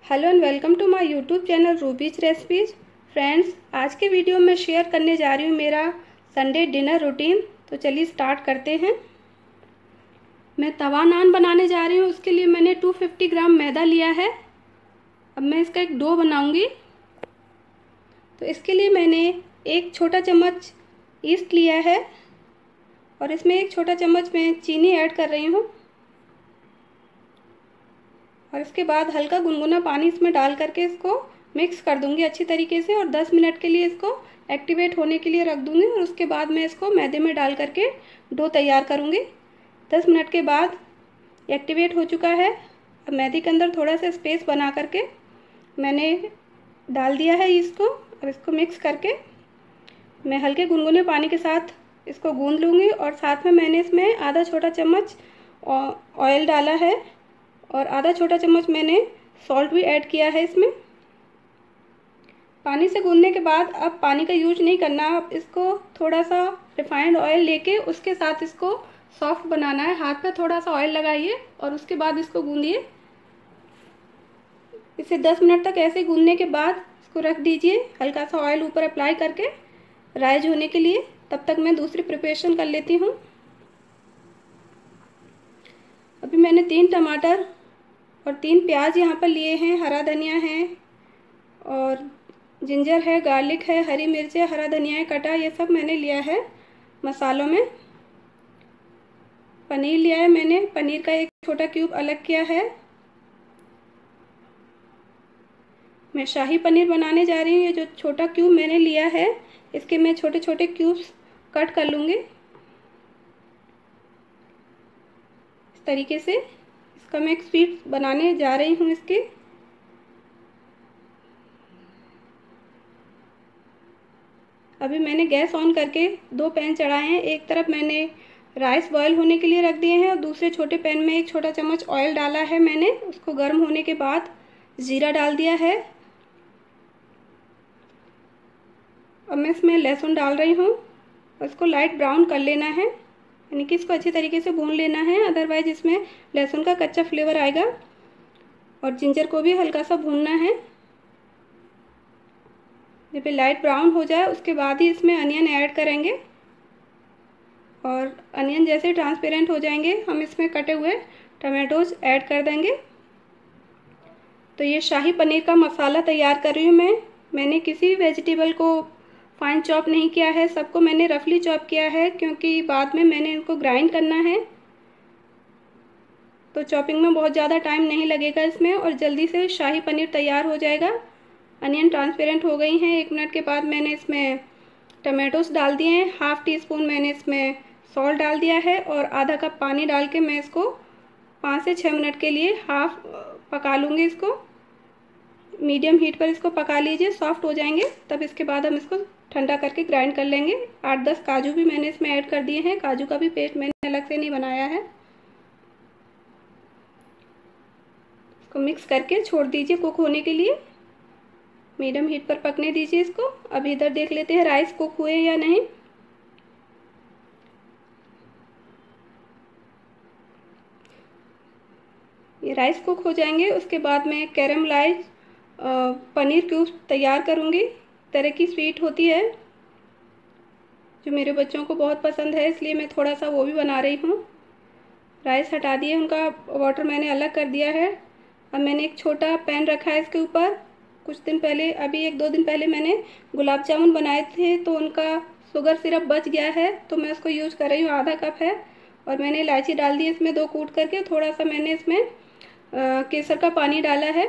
Hello and welcome to my YouTube channel Ruby's recipes. Friends, आज के video में share करने जा रही हूँ मेरा संडे डिनर रूटीन। तो चलिए स्टार्ट करते हैं। मैं तवा नान बनाने जा रही हूँ। उसके लिए मैंने 250 ग्राम मैदा लिया है। अब मैं इसका एक डो बनाऊँगी। तो इसके लिए मैंने एक छोटा चम्मच ईस्ट लिया है और इसमें एक छोटा चम्मच मैं चीनी ऐड कर रही हूँ। और इसके बाद हल्का गुनगुना पानी इसमें डाल करके इसको मिक्स कर दूंगी अच्छी तरीके से और 10 मिनट के लिए इसको एक्टिवेट होने के लिए रख दूंगी। और उसके बाद मैं इसको मैदे में डाल करके डो तैयार करूंगी। 10 मिनट के बाद एक्टिवेट हो चुका है। अब मैदे के अंदर थोड़ा सा स्पेस बना करके मैंने डाल दिया है इसको। अब इसको मिक्स करके मैं हल्के गुनगुने पानी के साथ इसको गूंद लूँगी। और साथ में मैंने इसमें आधा छोटा चम्मच ऑयल डाला है और आधा छोटा चम्मच मैंने सॉल्ट भी ऐड किया है इसमें। पानी से गूंदने के बाद अब पानी का यूज नहीं करना। अब इसको थोड़ा सा रिफाइंड ऑयल लेके उसके साथ इसको सॉफ्ट बनाना है। हाथ पे थोड़ा सा ऑयल लगाइए और उसके बाद इसको गूंदिए। इसे 10 मिनट तक ऐसे गूंदने के बाद इसको रख दीजिए हल्का सा ऑयल ऊपर अप्लाई करके राइज होने के लिए। तब तक मैं दूसरी प्रिपरेशन कर लेती हूँ। अभी मैंने 3 टमाटर और 3 प्याज यहाँ पर लिए हैं। हरा धनिया है और जिंजर है, गार्लिक है, हरी मिर्च है, हरा धनिया है कटा, ये सब मैंने लिया है मसालों में। पनीर लिया है मैंने। पनीर का एक छोटा क्यूब अलग किया है। मैं शाही पनीर बनाने जा रही हूँ। ये जो छोटा क्यूब मैंने लिया है इसके मैं छोटे छोटे क्यूब्स कट कर लूँगी इस तरीके से। इसका मैं एक स्वीट बनाने जा रही हूँ इसकी। अभी मैंने गैस ऑन करके 2 पैन चढ़ाए हैं। एक तरफ मैंने राइस बॉयल होने के लिए रख दिए हैं और दूसरे छोटे पैन में एक छोटा चम्मच ऑयल डाला है मैंने। उसको गर्म होने के बाद जीरा डाल दिया है। अब मैं इसमें लहसुन डाल रही हूँ और इसको लाइट ब्राउन कर लेना है, यानी कि इसको अच्छी तरीके से भून लेना है, अदरवाइज इसमें लहसुन का कच्चा फ्लेवर आएगा। और जिंजर को भी हल्का सा भूनना है। जब ये लाइट ब्राउन हो जाए उसके बाद ही इसमें अनियन ऐड करेंगे। और अनियन जैसे ट्रांसपेरेंट हो जाएंगे हम इसमें कटे हुए टमाटोज ऐड कर देंगे। तो ये शाही पनीर का मसाला तैयार कर रही हूँ मैंने किसी भी वेजिटेबल को फाइन चॉप नहीं किया है, सबको मैंने रफली चॉप किया है क्योंकि बाद में मैंने इनको ग्राइंड करना है। तो चॉपिंग में बहुत ज़्यादा टाइम नहीं लगेगा इसमें और जल्दी से शाही पनीर तैयार हो जाएगा। अनियन ट्रांसपेरेंट हो गई हैं। 1 मिनट के बाद मैंने इसमें टमाटोस डाल दिए हैं। हाफ़ टी स्पून मैंने इसमें सॉल्ट डाल दिया है और आधा कप पानी डाल के मैं इसको 5 से 6 मिनट के लिए हाफ पका लूँगी। इसको मीडियम हीट पर इसको पका लीजिए, सॉफ्ट हो जाएंगे। तब इसके बाद हम इसको ठंडा करके ग्राइंड कर लेंगे। 8-10 काजू भी मैंने इसमें ऐड कर दिए हैं। काजू का भी पेस्ट मैंने अलग से नहीं बनाया है। इसको मिक्स करके छोड़ दीजिए कुक होने के लिए। मीडियम हीट पर पकने दीजिए इसको। अब इधर देख लेते हैं राइस कुक हुए या नहीं। ये राइस कुक हो जाएंगे उसके बाद मैं कैरेमलाइज पनीर क्यूब्स तैयार करूँगी। तरह की स्वीट होती है जो मेरे बच्चों को बहुत पसंद है, इसलिए मैं थोड़ा सा वो भी बना रही हूँ। राइस हटा दिए, उनका वाटर मैंने अलग कर दिया है। अब मैंने एक छोटा पैन रखा है इसके ऊपर। कुछ दिन पहले, अभी 1-2 दिन पहले मैंने गुलाब जामुन बनाए थे तो उनका शुगर सिरप बच गया है तो मैं उसको यूज़ कर रही हूँ। आधा कप है और मैंने इलायची डाल दी इसमें 2 कूट करके। थोड़ा सा मैंने इसमें केसर का पानी डाला है।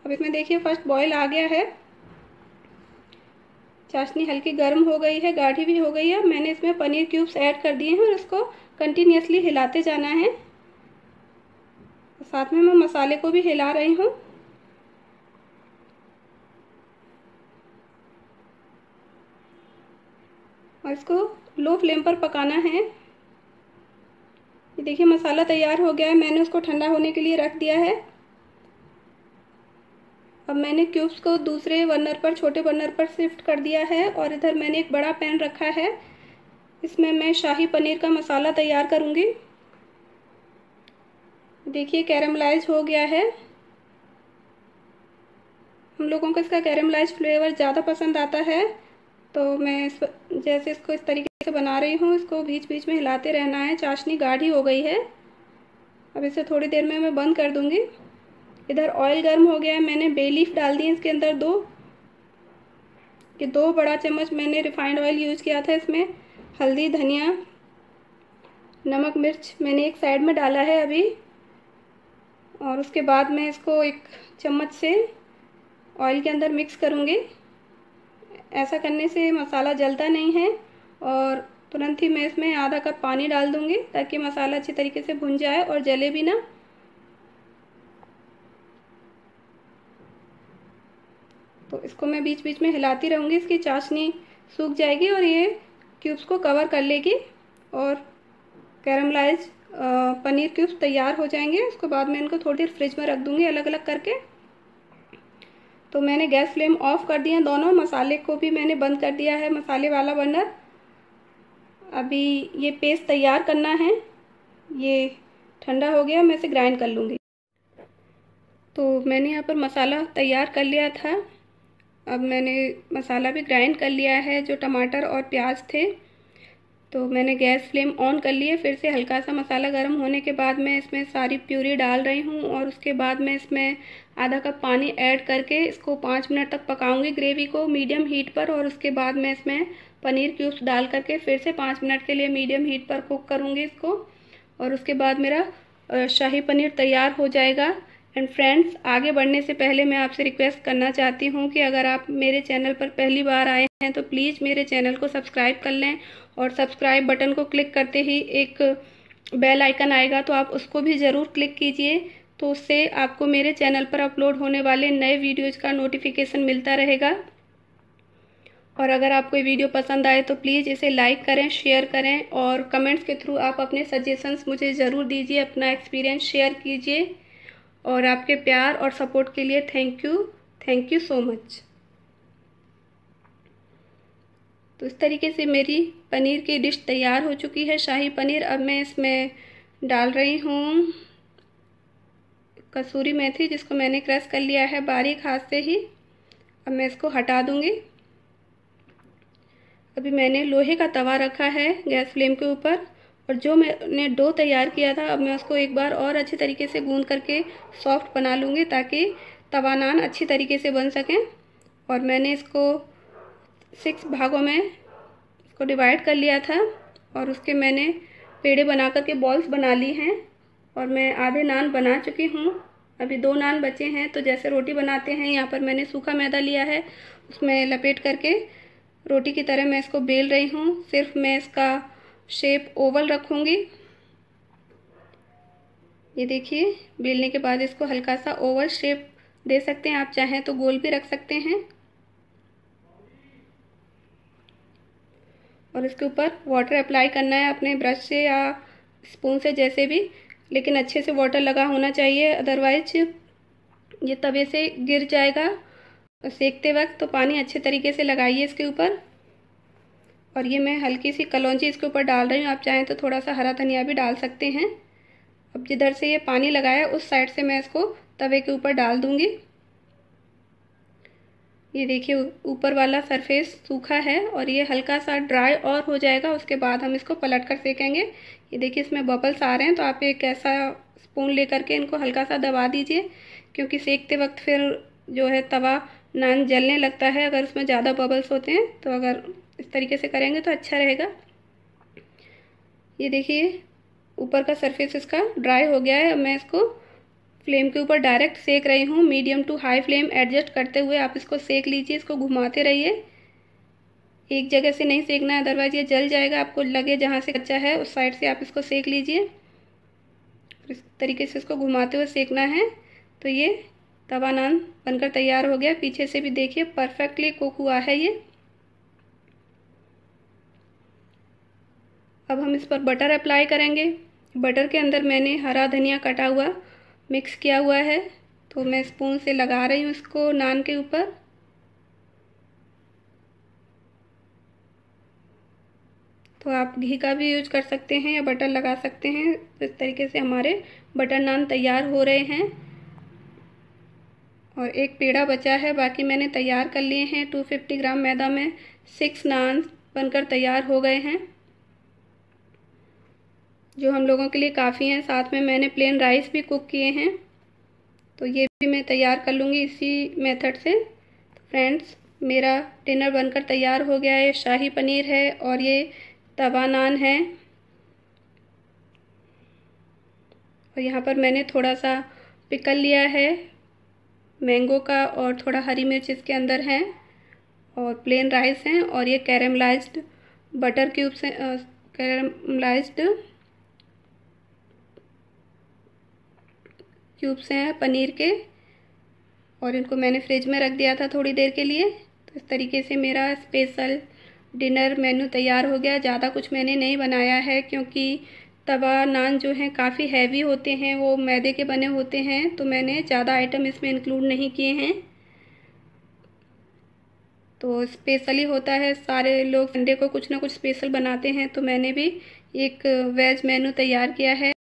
अब इसमें देखिए फर्स्ट बॉयल आ गया है। चाशनी हल्की गर्म हो गई है, गाढ़ी भी हो गई है। मैंने इसमें पनीर क्यूब्स ऐड कर दिए हैं और इसको कंटिन्यूसली हिलाते जाना है। साथ में मैं मसाले को भी हिला रही हूँ। और इसको लो फ्लेम पर पकाना है। ये देखिए मसाला तैयार हो गया है। मैंने उसको ठंडा होने के लिए रख दिया है। अब मैंने क्यूब्स को दूसरे बर्नर पर, छोटे बर्नर पर शिफ्ट कर दिया है और इधर मैंने एक बड़ा पैन रखा है। इसमें मैं शाही पनीर का मसाला तैयार करूँगी। देखिए कैरेमलाइज हो गया है। हम लोगों को इसका कैरेमलाइज फ्लेवर ज़्यादा पसंद आता है, तो मैं जैसे इसको इस तरीके से बना रही हूँ, इसको बीच बीच में हिलाते रहना है। चाशनी गाढ़ी हो गई है, अब इसे थोड़ी देर में मैं बंद कर दूँगी। इधर ऑयल गर्म हो गया है, मैंने बे लीफ डाल दी इसके अंदर 2 बड़ा चम्मच मैंने रिफाइंड ऑयल यूज़ किया था। इसमें हल्दी, धनिया, नमक, मिर्च मैंने एक साइड में डाला है अभी, और उसके बाद मैं इसको एक चम्मच से ऑयल के अंदर मिक्स करूँगी। ऐसा करने से मसाला जलता नहीं है, और तुरंत ही मैं इसमें आधा कप पानी डाल दूँगी ताकि मसाला अच्छी तरीके से भुन जाए और जले भी ना। तो इसको मैं बीच बीच में हिलाती रहूँगी, इसकी चाशनी सूख जाएगी और ये क्यूब्स को कवर कर लेगी और कैरमलाइज पनीर क्यूब्स तैयार हो जाएंगे। उसके बाद मैं इनको थोड़ी देर फ्रिज में रख दूँगी अलग अलग करके। तो मैंने गैस फ्लेम ऑफ कर दिया दोनों, मसाले को भी मैंने बंद कर दिया है, मसाले वाला बर्नर। अभी ये पेस्ट तैयार करना है, ये ठंडा हो गया, मैं इसे ग्राइंड कर लूँगी। तो मैंने यहाँ पर मसाला तैयार कर लिया था, अब मैंने मसाला भी ग्राइंड कर लिया है। जो टमाटर और प्याज थे, तो मैंने गैस फ्लेम ऑन कर ली है। फिर से हल्का सा मसाला गर्म होने के बाद मैं इसमें सारी प्यूरी डाल रही हूँ, और उसके बाद मैं इसमें आधा कप पानी ऐड करके इसको 5 मिनट तक पकाऊंगी ग्रेवी को मीडियम हीट पर। और उसके बाद मैं इसमें पनीर क्यूब्स डाल करके फिर से 5 मिनट के लिए मीडियम हीट पर कुक करूँगी इसको, और उसके बाद मेरा शाही पनीर तैयार हो जाएगा। एंड फ्रेंड्स, आगे बढ़ने से पहले मैं आपसे रिक्वेस्ट करना चाहती हूँ कि अगर आप मेरे चैनल पर पहली बार आए हैं तो प्लीज़ मेरे चैनल को सब्सक्राइब कर लें, और सब्सक्राइब बटन को क्लिक करते ही एक बेल आइकन आएगा, तो आप उसको भी ज़रूर क्लिक कीजिए। तो उससे आपको मेरे चैनल पर अपलोड होने वाले नए वीडियोज़ का नोटिफिकेशन मिलता रहेगा। और अगर आपको ये वीडियो पसंद आए तो प्लीज़ इसे लाइक करें, शेयर करें, और कमेंट्स के थ्रू आप अपने सजेशंस मुझे ज़रूर दीजिए, अपना एक्सपीरियंस शेयर कीजिए। और आपके प्यार और सपोर्ट के लिए थैंक यू सो मच। तो इस तरीके से मेरी पनीर की डिश तैयार हो चुकी है, शाही पनीर। अब मैं इसमें डाल रही हूँ कसूरी मेथी, जिसको मैंने क्रश कर लिया है बारीक हाथ से ही। अब मैं इसको हटा दूँगी। अभी मैंने लोहे का तवा रखा है गैस फ्लेम के ऊपर, और जो मैंने डो तैयार किया था, अब मैं उसको एक बार और अच्छी तरीके से गूंद करके सॉफ्ट बना लूँगी ताकि तवा नान अच्छी तरीके से बन सकें। और मैंने इसको 6 भागों में इसको डिवाइड कर लिया था, और उसके मैंने पेड़े बना करके बॉल्स बना ली हैं, और मैं आधे नान बना चुकी हूँ। अभी 2 नान बचे हैं। तो जैसे रोटी बनाते हैं, यहाँ पर मैंने सूखा मैदा लिया है, उसमें लपेट करके रोटी की तरह मैं इसको बेल रही हूँ। सिर्फ मैं इसका शेप ओवल रखूँगी। ये देखिए, बेलने के बाद इसको हल्का सा ओवल शेप दे सकते हैं, आप चाहें तो गोल भी रख सकते हैं। और इसके ऊपर वाटर अप्लाई करना है अपने ब्रश से या स्पून से, जैसे भी, लेकिन अच्छे से वाटर लगा होना चाहिए, अदरवाइज ये तवे से गिर जाएगा सेकते वक्त। तो पानी अच्छे तरीके से लगाइए इसके ऊपर। और ये मैं हल्की सी कलौंजी इसके ऊपर डाल रही हूँ, आप चाहें तो थोड़ा सा हरा धनिया भी डाल सकते हैं। अब जिधर से ये पानी लगाया उस साइड से मैं इसको तवे के ऊपर डाल दूँगी। ये देखिए, ऊपर वाला सरफेस सूखा है और ये हल्का सा ड्राई और हो जाएगा, उसके बाद हम इसको पलट कर सेकेंगे। ये देखिए, इसमें बबल्स आ रहे हैं, तो आप एक ऐसा स्पून लेकर के इनको हल्का सा दबा दीजिए, क्योंकि सेकते वक्त फिर जो है तवा नान जलने लगता है अगर उसमें ज़्यादा बबल्स होते हैं। तो अगर इस तरीके से करेंगे तो अच्छा रहेगा। ये देखिए, ऊपर का सरफेस इसका ड्राई हो गया है। अब मैं इसको फ्लेम के ऊपर डायरेक्ट सेक रही हूँ, medium to high flame adjust करते हुए आप इसको सेक लीजिए। इसको घुमाते रहिए, एक जगह से नहीं सेकना है, अदरवाइज ये जल जाएगा। आपको लगे जहाँ से कच्चा है उस साइड से आप इसको सेक लीजिए। इस तरीके से इसको घुमाते हुए सेकना है। तो ये तवा नान बनकर तैयार हो गया। पीछे से भी देखिए परफेक्टली कुक हुआ है ये। अब हम इस पर बटर अप्लाई करेंगे। बटर के अंदर मैंने हरा धनिया कटा हुआ मिक्स किया हुआ है, तो मैं स्पून से लगा रही हूँ इसको नान के ऊपर। तो आप घी का भी यूज कर सकते हैं या बटर लगा सकते हैं। इस तरीके से हमारे बटर नान तैयार हो रहे हैं। और एक पेड़ा बचा है, बाकी मैंने तैयार कर लिए हैं। 250 ग्राम मैदा में 6 नान बनकर तैयार हो गए हैं, जो हम लोगों के लिए काफ़ी हैं। साथ में मैंने प्लेन राइस भी कुक किए हैं, तो ये भी मैं तैयार कर लूँगी इसी मेथड से। तो फ्रेंड्स, मेरा डिनर बनकर तैयार हो गया है। शाही पनीर है और ये तवा नान है, और यहाँ पर मैंने थोड़ा सा पिकल लिया है मैंगो का, और थोड़ा हरी मिर्च इसके अंदर है, और प्लेन राइस हैं, और ये कैरेमलाइज्ड बटर क्यूब्स हैं, कैरेमलाइज्ड क्यूब्स हैं पनीर के, और इनको मैंने फ्रिज में रख दिया था थोड़ी देर के लिए। तो इस तरीके से मेरा स्पेशल डिनर मेन्यू तैयार हो गया। ज़्यादा कुछ मैंने नहीं बनाया है, क्योंकि तवा नान जो हैं काफ़ी हैवी होते हैं, वो मैदे के बने होते हैं, तो मैंने ज़्यादा आइटम इसमें इंक्लूड नहीं किए हैं। तो स्पेशली होता है, सारे लोग संडे को कुछ ना कुछ स्पेशल बनाते हैं, तो मैंने भी एक वेज मेन्यू तैयार किया है।